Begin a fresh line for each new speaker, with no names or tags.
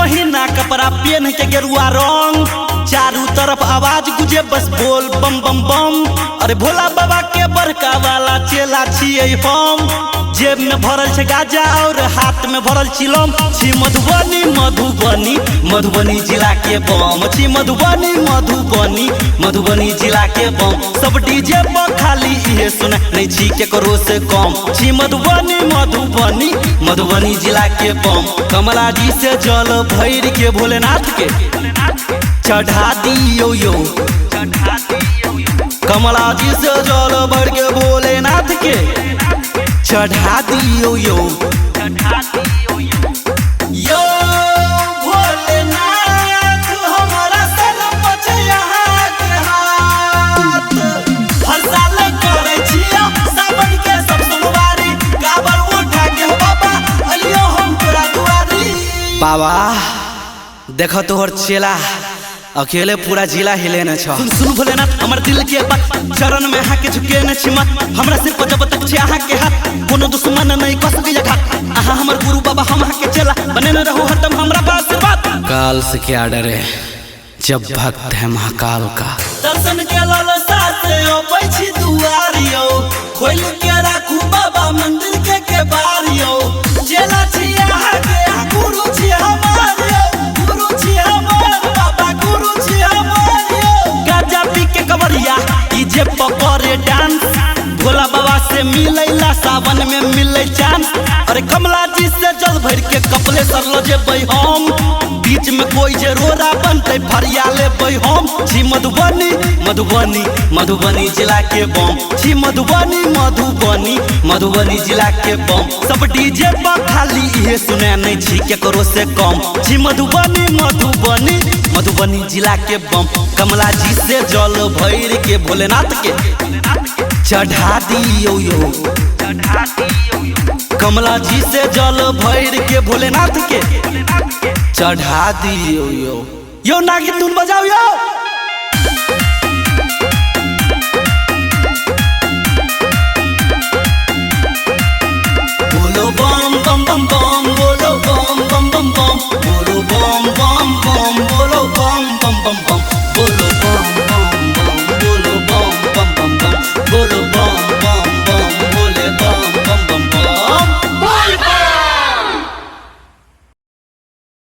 महीना कपड़ा पहन के गेरुआ रंग, चारों तरफ आवाज गुजे बस बोल बम बम बम। अरे भोला बाबा के बड़का वाला चेला छिए हम, जेब में भरल छे गाजा और हाथ में भरल चिलम। छी मधुबनी मधुबनी मधुबनी जिला के बम, छी मधुबनी मधुबनी मधुबनी जिला के बम। सब डीजे पर खाली इहे सुना नहीं छी केकरो से कम। छी मधुबनी मधुबनी मधुबनी जिला के बम। कमला जी से जल भैर के भोलेनाथ के चढ़ा दियो यो, कमला जी से जल भर के भोलेनाथ के चढ़ा दियो यो। यो भोलेनाथ हमारा सन पछे यहाँ के हाथ, हर साल करे छियो सावन के सब सोमवारी। काबर उठा के हो बाबा अलियो हम तोरा दुआरी। बाबा देखो तोहर चेला अकेले पूरा जिला हिले न छ। सुन भोलेनाथ हमर दिल के बात, चरण में आके झुके न छी मत। हमरा सिर पर जब तक छे आहा के हाथ, कोनो दुश्मन नहीं कस के घात। आहा हमर गुरु बाबा हम आहा के चला, बने न रहो हरदम हमरा पास आशीर्वाद। काल से क्या डरे जब भक्त है महाकाल का। दर्शन के लालसा से ओबै छी दुआरियो, खोल के राखू बाबा मंदिर के केबारियो। चेला छी आहा के गुरु छी हमार, गुरु छी हमार बाबा गुरु छी हमार। गाजा पी के कवरिया ई जे पकड़े डांस, भोला बाबा से मिलैला सावन में मिलै चांस। अरे कमला जी से जल भर के कपले सरलो जे हम, बीच में कोई जे रोरा बनते फरिया ले हम। छी मधुबनी मधुबनी मधुबनी जिला के बम, छी मधुबनी मधुबनी मधुबनी जिला के बम। सब डीजे पर खाली इहे सुने नहीं छी केकरो से कम। छी मधुबनी मधुबनी मधुबनी जिला के बम। कमला जी से जल भैर के भोलेनाथ के चढ़ा दियो यो, कमला जी से जल भैर के भोलेनाथ के चढ़ा दियो यो। यो नागी धुन बजाओ यो। बोलो बम बम बम बम, बोलो बम बम बम बम, बोलो बम बम बम, बोलो बम बम बम बम, बोलो